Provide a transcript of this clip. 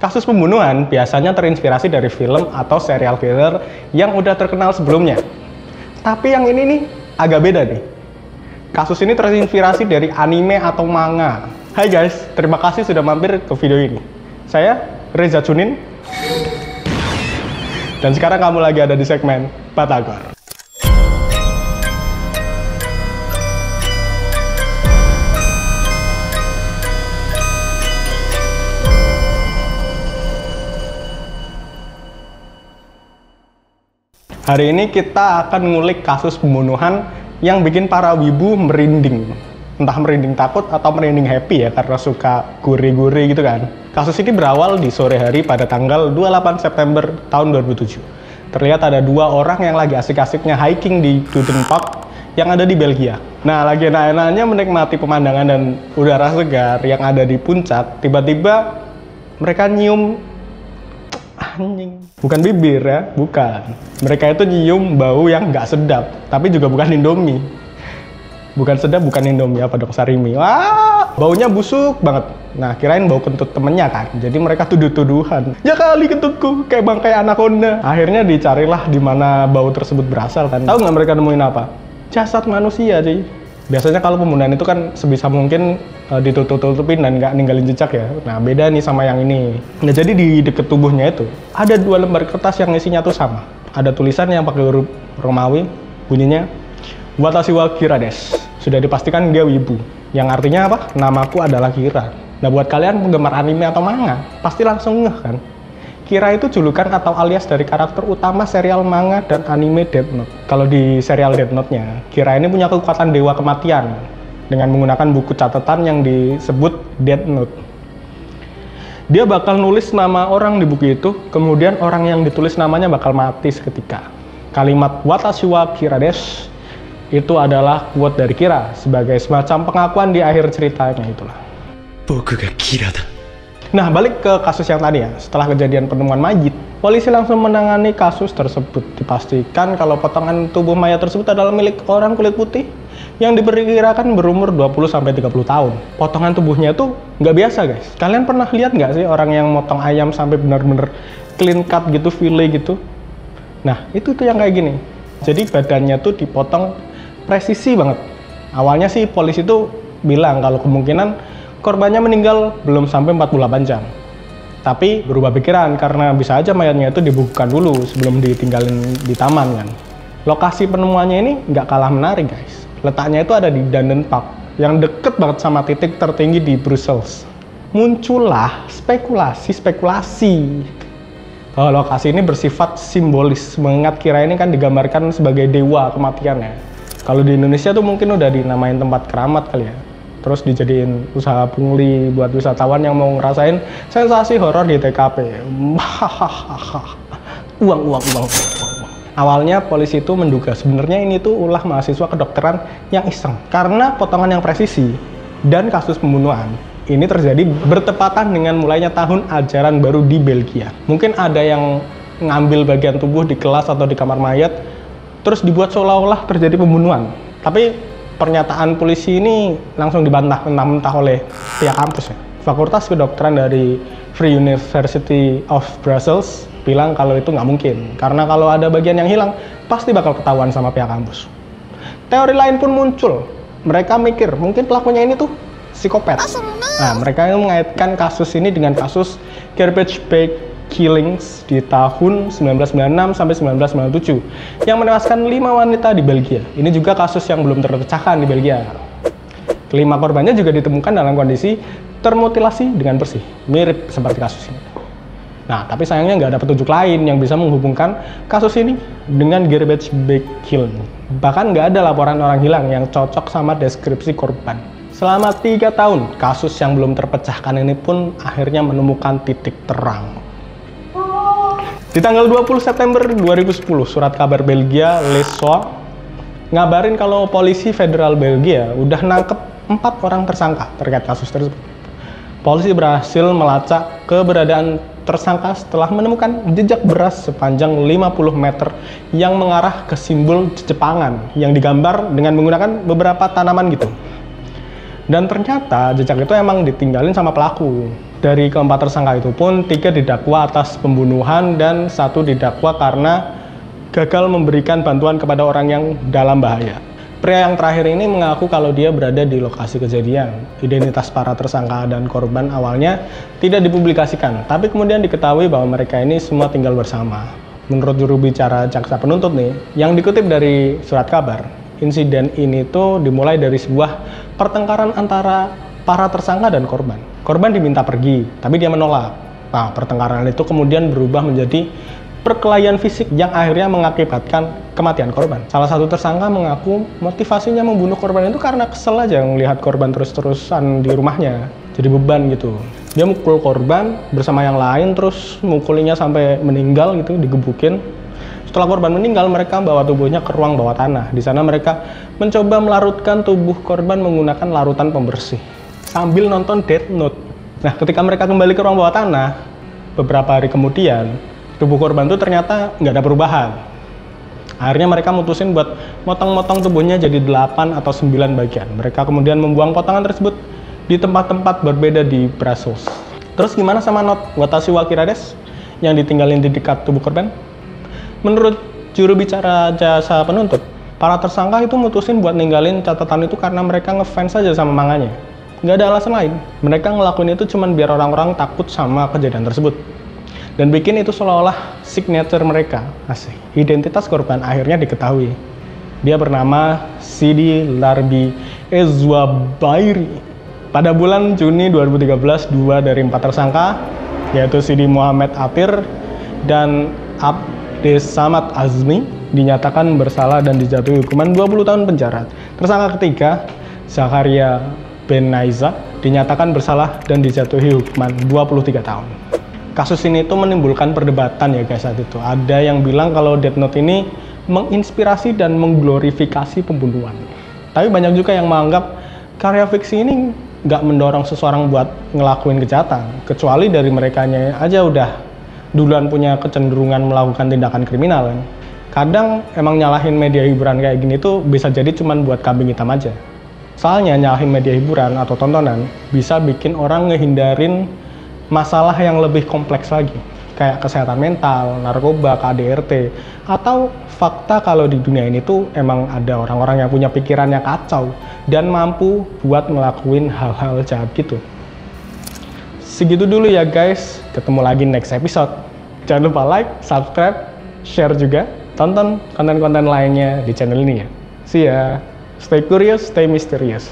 Kasus pembunuhan biasanya terinspirasi dari film atau serial killer yang udah terkenal sebelumnya. Tapi yang ini nih agak beda nih. Kasus ini terinspirasi dari anime atau manga. Hai guys, terima kasih sudah mampir ke video ini. Saya Reza Chunin. Dan sekarang kamu lagi ada di segmen Batagor. Hari ini kita akan ngulik kasus pembunuhan yang bikin para wibu merinding. Entah merinding takut atau merinding happy ya, karena suka gurih-gurih gitu kan. Kasus ini berawal di sore hari pada tanggal 28 September tahun 2007. Terlihat ada dua orang yang lagi asik-asiknya hiking di Duden Park yang ada di Belgia. Nah, lagi enak-enaknya menikmati pemandangan dan udara segar yang ada di puncak, tiba-tiba mereka nyium anjing. Bukan bibir ya, bukan. Mereka itu nyium bau yang nggak sedap, tapi juga bukan Indomie. Bukan sedap, bukan Indomie, apa dong, Sarimi. Wah, baunya busuk banget. Nah, kirain bau kentut temennya kan. Jadi mereka tuduh-tuduhan. Ya kali kentutku, kayak bangkai anaconda. Akhirnya dicarilah di mana bau tersebut berasal kan. Tahu nggak mereka nemuin apa? Jasad manusia, cuy. Biasanya kalau pembunuhan itu kan sebisa mungkin ditutup-tutupin dan nggak ninggalin jejak ya. Nah, beda nih sama yang ini. Nah, jadi di deket tubuhnya itu ada dua lembar kertas yang isinya tuh sama. Ada tulisan yang pakai huruf Romawi, bunyinya Watashi wa Kira desu. Sudah dipastikan dia wibu. Yang artinya apa? Namaku adalah Kira. Nah, buat kalian penggemar anime atau manga, pasti langsung ngeh kan? Kira itu julukan atau alias dari karakter utama serial manga dan anime Death Note. Kalau di serial Death Note-nya, Kira ini punya kekuatan dewa kematian dengan menggunakan buku catatan yang disebut Death Note. Dia bakal nulis nama orang di buku itu, kemudian orang yang ditulis namanya bakal mati seketika. Kalimat Watashi wa Kira desu itu adalah quote dari Kira sebagai semacam pengakuan di akhir ceritanya itulah. Boku ga Kira da. Nah, balik ke kasus yang tadi ya. Setelah kejadian penemuan mayit, polisi langsung menangani kasus tersebut. Dipastikan kalau potongan tubuh mayat tersebut adalah milik orang kulit putih yang diperkirakan berumur 20-30 tahun. Potongan tubuhnya tuh nggak biasa, guys. Kalian pernah lihat nggak sih orang yang motong ayam sampai benar-benar clean cut gitu, fillet gitu? Nah, itu tuh yang kayak gini. Jadi badannya tuh dipotong presisi banget. Awalnya sih polisi tuh bilang kalau kemungkinan korbannya meninggal belum sampai 48 jam. Tapi berubah pikiran karena bisa aja mayatnya itu dibukukan dulu sebelum ditinggalin di taman kan. Lokasi penemuannya ini nggak kalah menarik, guys. Letaknya itu ada di Duden Park yang deket banget sama titik tertinggi di Brussels. Muncullah spekulasi bahwa lokasi ini bersifat simbolis, mengingat Kira ini kan digambarkan sebagai dewa kematian ya. Kalau di Indonesia tuh mungkin udah dinamain tempat keramat kali ya. Terus dijadiin usaha pungli buat wisatawan yang mau ngerasain sensasi horor di TKP. Uang. Awalnya polisi itu menduga sebenarnya ini tuh ulah mahasiswa kedokteran yang iseng. Karena potongan yang presisi dan kasus pembunuhan ini terjadi bertepatan dengan mulainya tahun ajaran baru di Belgia. Mungkin ada yang ngambil bagian tubuh di kelas atau di kamar mayat, terus dibuat seolah-olah terjadi pembunuhan. Tapi pernyataan polisi ini langsung dibantah mentah-mentah oleh pihak kampus ya. Fakultas Kedokteran dari Free University of Brussels bilang kalau itu nggak mungkin. Karena kalau ada bagian yang hilang, pasti bakal ketahuan sama pihak kampus. Teori lain pun muncul. Mereka mikir, mungkin pelakunya ini tuh psikopat. Nah, mereka mengaitkan kasus ini dengan kasus Garbage Bag Killings di tahun 1996 sampai 1997 yang menewaskan 5 wanita di Belgia. Ini juga kasus yang belum terpecahkan di Belgia. Kelima korbannya juga ditemukan dalam kondisi termutilasi dengan bersih, mirip seperti kasus ini. Nah, tapi sayangnya nggak ada petunjuk lain yang bisa menghubungkan kasus ini dengan Garbage Bag Killing. Bahkan nggak ada laporan orang hilang yang cocok sama deskripsi korban. Selama 3 tahun, kasus yang belum terpecahkan ini pun akhirnya menemukan titik terang. Di tanggal 20 September 2010, surat kabar Belgia Le Soir ngabarin kalau polisi federal Belgia udah nangkep 4 orang tersangka terkait kasus tersebut. Polisi berhasil melacak keberadaan tersangka setelah menemukan jejak beras sepanjang 50 meter yang mengarah ke simbol Jepangan yang digambar dengan menggunakan beberapa tanaman gitu. Dan ternyata jejak itu emang ditinggalin sama pelaku. Dari keempat tersangka itu pun 3 didakwa atas pembunuhan dan 1 didakwa karena gagal memberikan bantuan kepada orang yang dalam bahaya. Pria yang terakhir ini mengaku kalau dia berada di lokasi kejadian. Identitas para tersangka dan korban awalnya tidak dipublikasikan, tapi kemudian diketahui bahwa mereka ini semua tinggal bersama. Menurut juru bicara jaksa penuntut nih, yang dikutip dari surat kabar, insiden ini tuh dimulai dari sebuah pertengkaran antara para tersangka dan korban. Korban diminta pergi, tapi dia menolak. Nah, pertengkaran itu kemudian berubah menjadi perkelahian fisik yang akhirnya mengakibatkan kematian korban. Salah satu tersangka mengaku motivasinya membunuh korban itu karena kesel aja melihat korban terus-terusan di rumahnya. Jadi beban gitu. Dia mukul korban bersama yang lain, terus mukulinya sampai meninggal gitu, digebukin. Setelah korban meninggal, mereka bawa tubuhnya ke ruang bawah tanah. Di sana mereka mencoba melarutkan tubuh korban menggunakan larutan pembersih sambil nonton Death Note. Nah, ketika mereka kembali ke ruang bawah tanah, beberapa hari kemudian, tubuh korban itu ternyata nggak ada perubahan. Akhirnya mereka mutusin buat motong-motong tubuhnya jadi 8 atau 9 bagian. Mereka kemudian membuang potongan tersebut di tempat-tempat berbeda di Brussels. Terus gimana sama not Watashi wa Kirades yang ditinggalin di dekat tubuh korban? Menurut juru bicara jasa penuntut, para tersangka itu mutusin buat ninggalin catatan itu karena mereka ngefans aja sama manganya. Nggak ada alasan lain. Mereka ngelakuin itu cuman biar orang-orang takut sama kejadian tersebut. Dan bikin itu seolah-olah signature mereka. Asik. Identitas korban akhirnya diketahui. Dia bernama Sidi Larbi Ezwabairi. Pada bulan Juni 2013, 2 dari 4 tersangka, yaitu Sidi Muhammad Atir dan Abdes Samad Azmi, dinyatakan bersalah dan dijatuhi hukuman 20 tahun penjara. Tersangka ketiga, Zakaria Ben Naiza, dinyatakan bersalah dan dijatuhi hukuman 23 tahun. Kasus ini tuh menimbulkan perdebatan ya guys saat itu. Ada yang bilang kalau Death Note ini menginspirasi dan mengglorifikasi pembunuhan. Tapi banyak juga yang menganggap karya fiksi ini nggak mendorong seseorang buat ngelakuin kejahatan. Kecuali dari merekanya aja udah duluan punya kecenderungan melakukan tindakan kriminal kan. Kadang emang nyalahin media hiburan kayak gini tuh bisa jadi cuman buat kambing hitam aja. Soalnya nyalahin media hiburan atau tontonan bisa bikin orang ngehindarin masalah yang lebih kompleks lagi, kayak kesehatan mental, narkoba, KDRT, atau fakta kalau di dunia ini tuh emang ada orang-orang yang punya pikirannya kacau dan mampu buat ngelakuin hal-hal jahat gitu. Segitu dulu ya guys, ketemu lagi next episode. Jangan lupa like, subscribe, share juga, tonton konten-konten lainnya di channel ini ya. See ya, stay curious, stay mysterious.